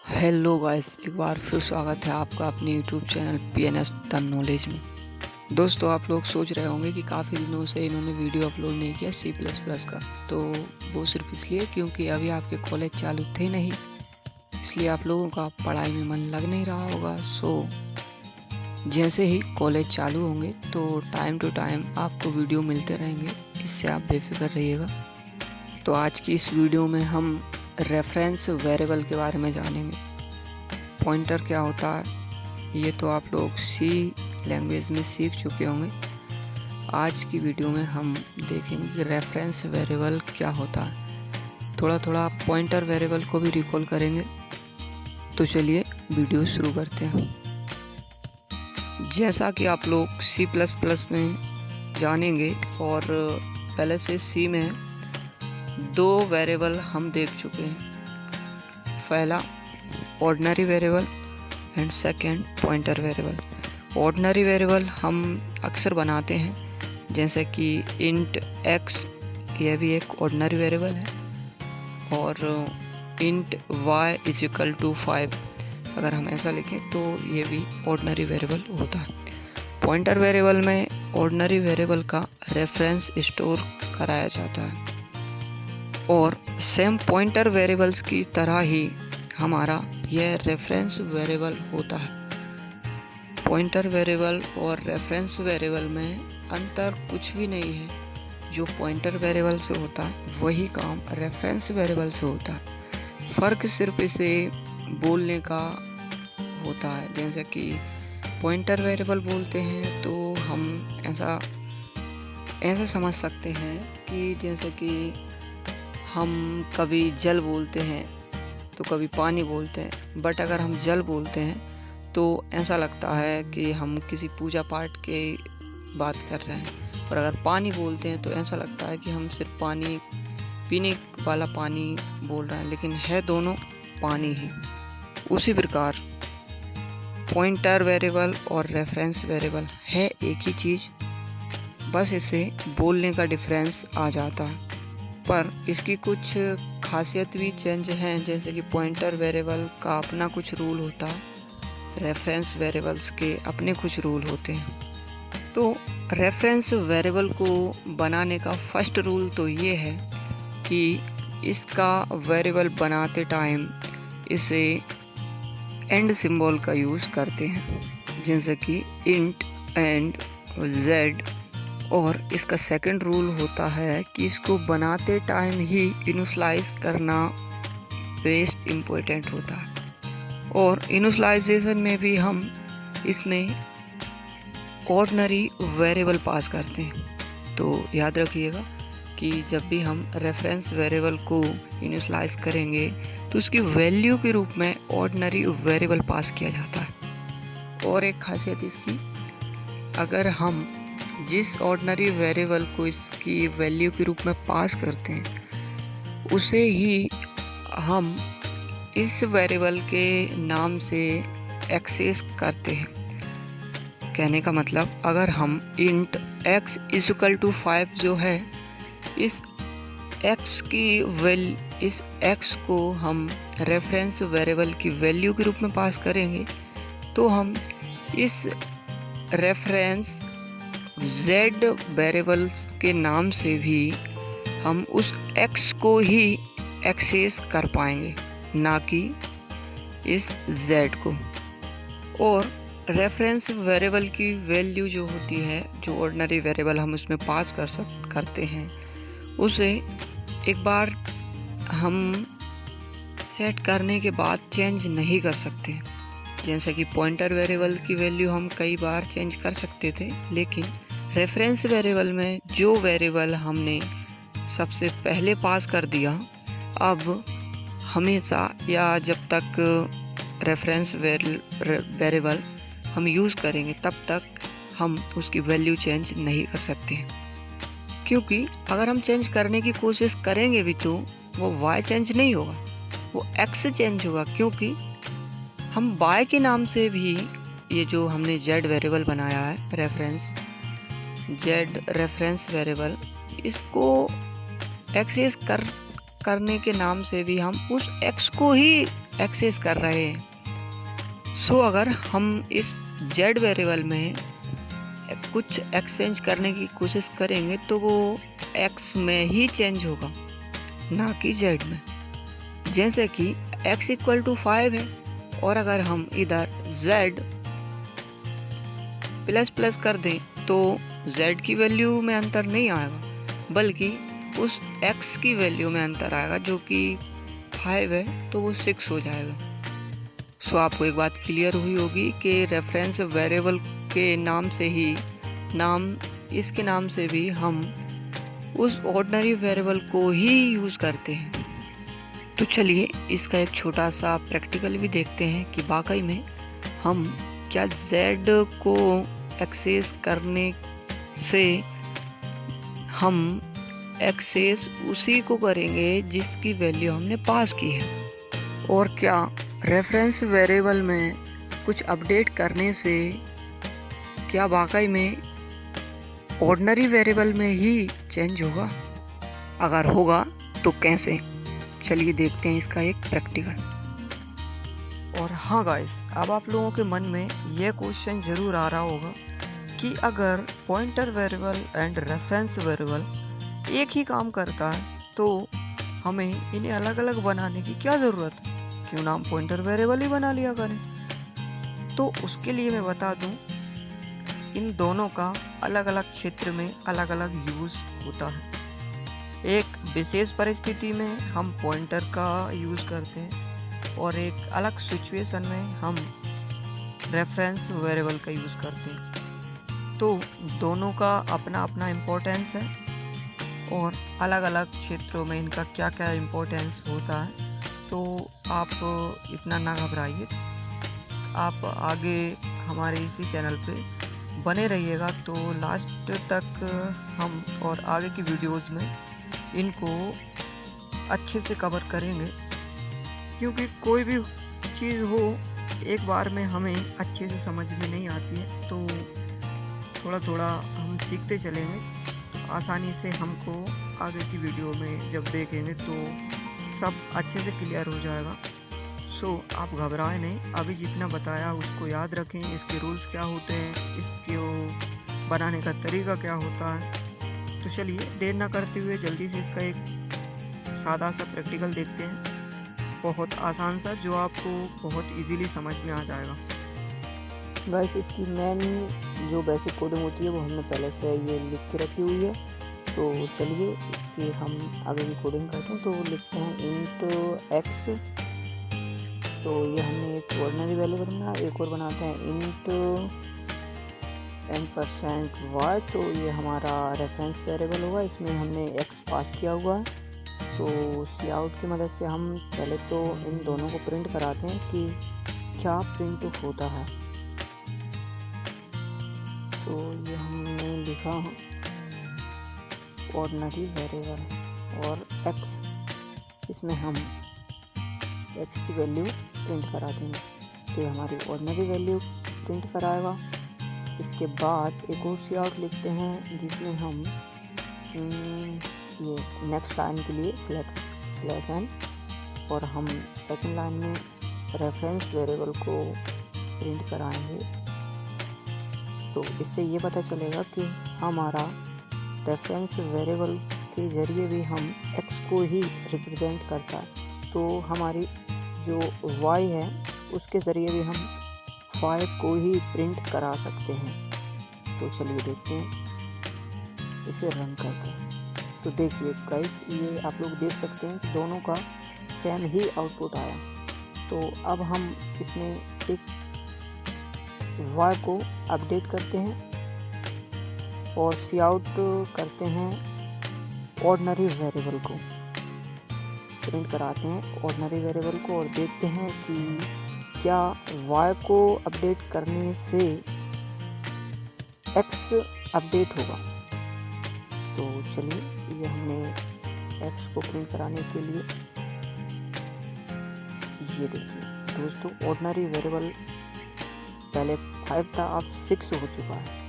Hello guys, एक बार फिर स्वागत है आपका अपने YouTube channel PNS the knowledge में। दोस्तों, आप लोग सोच रहे होंगे कि काफ़ी दिनों से इन्होंने वीडियो अपलोड नहीं किया C++ का। तो वो सिर्फ इसलिए क्योंकि अभी आपके कॉलेज चालू थे नहीं, इसलिए आप लोगों का पढ़ाई में मन लग नहीं रहा होगा। जैसे ही कॉलेज चालू होंगे तो टाइम टू टाइम आपको वीडियो मिलते रहेंगे, इससे आप बेफिक्र रहिएगा। तो आज की इस वीडियो में हम रेफरेंस वेरिएबल के बारे में जानेंगे। पॉइंटर क्या होता है ये तो आप लोग C लैंग्वेज में सीख चुके होंगे। आज की वीडियो में हम देखेंगे कि रेफरेंस वेरिएबल क्या होता है। थोड़ा थोड़ा पॉइंटर वेरिएबल को भी रिकॉल करेंगे। तो चलिए वीडियो शुरू करते हैं। जैसा कि आप लोग C++ में जानेंगे और पहले से C में दो वेरिएबल हम देख चुके हैं। पहला ordinary variable and second pointer variable. Ordinary variable हम अक्सर बनाते हैं, जैसे कि इंट x, यह भी एक ऑर्डिनरी वेरिएबल है, और इंट y = 5 अगर हम ऐसा लिखें तो ये भी ऑर्डिनरी वेरिएबल होता है। पॉइंटर वेरिएबल में ऑर्डिनरी वेरिएबल का रेफरेंस स्टोर कराया जाता है और सेम पॉइंटर वेरिएबल्स की तरह ही हमारा यह रेफरेंस वेरिएबल होता है। पॉइंटर वेरिएबल और रेफरेंस वेरिएबल में अंतर कुछ भी नहीं है। जो पॉइंटर वेरिएबल से होता है वही काम रेफरेंस वेरिएबल से होता है। फ़र्क सिर्फ इसे बोलने का होता है। जैसे कि पॉइंटर वेरिएबल बोलते हैं तो हम ऐसा समझ सकते हैं कि जैसे कि हम कभी जल बोलते हैं तो कभी पानी बोलते हैं, बट अगर हम जल बोलते हैं तो ऐसा लगता है कि हम किसी पूजा पाठ के बात कर रहे हैं, और अगर पानी बोलते हैं तो ऐसा लगता है कि हम सिर्फ पानी पीने वाला पानी बोल रहे हैं, लेकिन है दोनों पानी ही। उसी प्रकार पॉइंटर वेरिएबल और रेफरेंस वेरिएबल है एक ही चीज़, बस इसे बोलने का डिफरेंस आ जाता है। पर इसकी कुछ खासियत भी चेंज हैं, जैसे कि पॉइंटर वेरिएबल का अपना कुछ रूल होता है, रेफरेंस वेरिएबल्स के अपने कुछ रूल होते हैं। तो रेफरेंस वेरिएबल को बनाने का फर्स्ट रूल तो ये है कि इसका वेरिएबल बनाते टाइम इसे एंड सिंबल का यूज़ करते हैं, जैसे कि इंट एंड z। और इसका सेकंड रूल होता है कि इसको बनाते टाइम ही इनिशियलाइज करना बेस्ट इम्पोर्टेंट होता है। और इनिशियलाइजेशन में भी हम इसमें ऑर्डिनरी वेरिएबल पास करते हैं। तो याद रखिएगा कि जब भी हम रेफरेंस वेरिएबल को इनिशियलाइज करेंगे तो उसकी वैल्यू के रूप में ऑर्डिनरी वेरिएबल पास किया जाता है। और एक खासियत इसकी, अगर हम जिस ऑर्डिनरी वेरिएबल को इसकी वैल्यू के रूप में पास करते हैं उसे ही हम इस वेरिएबल के नाम से एक्सेस करते हैं। कहने का मतलब, अगर हम इंट x = 5 जो है, इस x को हम रेफरेंस वेरिएबल की वैल्यू के रूप में पास करेंगे तो हम इस रेफरेंस z वेरिएबल्स के नाम से भी हम उस x को ही एक्सेस कर पाएंगे, ना कि इस z को। और रेफरेंस वेरिएबल की वैल्यू जो होती है, जो ऑर्डिनरी वेरिएबल हम उसमें पास करते हैं, उसे एक बार हम सेट करने के बाद चेंज नहीं कर सकते। जैसे कि पॉइंटर वेरिएबल की वैल्यू हम कई बार चेंज कर सकते थे, लेकिन रेफरेंस वेरिएबल में जो वेरिएबल हमने सबसे पहले पास कर दिया, अब हमेशा या जब तक रेफरेंस वेरिएबल हम यूज़ करेंगे तब तक हम उसकी वैल्यू चेंज नहीं कर सकते। क्योंकि अगर हम चेंज करने की कोशिश करेंगे भी तो वो y चेंज नहीं होगा, वो x चेंज होगा। क्योंकि हम y के नाम से भी ये जो हमने z वेरिएबल बनाया है, रेफरेंस वेरिएबल, इसको एक्सेस करने के नाम से भी हम उस x को ही एक्सेस कर रहे हैं। सो अगर हम इस z वेरिएबल में कुछ एक्सचेंज करने की कोशिश करेंगे तो वो x में ही चेंज होगा, ना कि z में। जैसे कि x इक्वल टू 5 है और अगर हम इधर z प्लस प्लस कर दें तो z की वैल्यू में अंतर नहीं आएगा, बल्कि उस x की वैल्यू में अंतर आएगा, जो कि 5 है तो वो 6 हो जाएगा। सो आपको एक बात क्लियर हुई होगी कि रेफरेंस वेरिएबल के नाम से ही इसके नाम से भी हम उस ऑर्डिनरी वेरिएबल को ही यूज़ करते हैं। तो चलिए इसका एक छोटा सा प्रैक्टिकल भी देखते हैं कि वाकई में हम क्या z को एक्सेस करने से हम एक्सेस उसी को करेंगे जिसकी वैल्यू हमने पास की है, और क्या रेफरेंस वेरिएबल में कुछ अपडेट करने से क्या वाकई में ऑर्डिनरी वेरिएबल में ही चेंज होगा? अगर होगा तो कैसे? चलिए देखते हैं इसका एक प्रैक्टिकल। और हाँ गाइस, अब आप लोगों के मन में यह क्वेश्चन ज़रूर आ रहा होगा कि अगर pointer variable and reference variable एक ही काम करता है तो हमें इन्हें अलग अलग बनाने की क्या ज़रूरत है, क्यों ना हम पॉइंटर वेरिएबल ही बना लिया करें। तो उसके लिए मैं बता दूं, इन दोनों का अलग अलग क्षेत्र में अलग अलग यूज़ होता है। एक विशेष परिस्थिति में हम पॉइंटर का यूज़ करते हैं और एक अलग सिचुएशन में हम रेफरेंस वेरिएबल का यूज़ करते हैं। तो दोनों का अपना अपना इम्पोर्टेंस है और अलग अलग क्षेत्रों में इनका क्या क्या इम्पोर्टेंस होता है। तो आप इतना ना घबराइए, आप आगे हमारे इसी चैनल पे बने रहिएगा, तो लास्ट तक हम और आगे की वीडियोस में इनको अच्छे से कवर करेंगे, क्योंकि कोई भी चीज़ हो एक बार में हमें अच्छे से समझ में नहीं आती है, तो थोड़ा थोड़ा हम सीखते चलेंगे, तो आसानी से हमको आगे की वीडियो में जब देखेंगे तो सब अच्छे से क्लियर हो जाएगा। सो आप घबराएं नहीं, अभी जितना बताया उसको याद रखें, इसके रूल्स क्या होते हैं, इसको बनाने का तरीका क्या होता है। तो चलिए देर ना करते हुए जल्दी से इसका एक सादा सा प्रैक्टिकल देखते हैं, बहुत आसान सा, जो आपको बहुत इजीली समझ में आ जाएगा। गाइस, इसकी मेन जो बेसिक कोडिंग होती है वो हमने पहले से ये लिख के रखी हुई है। तो चलिए इसकी हम आगे की कोडिंग करते हैं। तो लिखते हैं इंट एक्स, तो ये हमने एक ऑर्डिनरी वेरिएबल बनाया। एक और बनाते हैं इंट 10% वाई, तो ये हमारा रेफरेंस वेरिएबल होगा, इसमें हमने एक्स पास किया हुआ है। तो सी आउट की मदद से हम पहले तो इन दोनों को प्रिंट कराते हैं कि क्या प्रिंट होता है। तो ये हमने लिखा ऑर्डिनरी वेरिएबल और एक्स, इसमें हम एक्स की वैल्यू प्रिंट करा देंगे। तो ये हमारी ऑर्डिनरी वैल्यू प्रिंट कराएगा। इसके बाद एक और सी आउट लिखते हैं जिसमें हम ये नेक्स्ट लाइन के लिए /n, और हम सेकंड लाइन में रेफरेंस वेरिएबल को प्रिंट कराएंगे। तो इससे ये पता चलेगा कि हमारा रेफरेंस वेरिएबल के ज़रिए भी हम x को ही रिप्रेजेंट करता है। तो हमारी जो y है उसके ज़रिए भी हम 5 को ही प्रिंट करा सकते हैं। तो चलिए देखते हैं इसे रन करके। तो देखिए गाइस, ये आप लोग देख सकते हैं कि दोनों का सेम ही आउटपुट आया। तो अब हम इसमें एक y को अपडेट करते हैं और सी आउट करते हैं ऑर्डिनरी वेरिएबल को, प्रिंट कराते हैं ऑर्डिनरी वेरिएबल को, और देखते हैं कि क्या y को अपडेट करने से x अपडेट होगा। तो चलिए ये हमने x को प्रिंट कराने के लिए, ये देखिए दोस्तों, ऑर्डिनरी वेरिएबल पहले 5 था, अब 6 हो चुका है।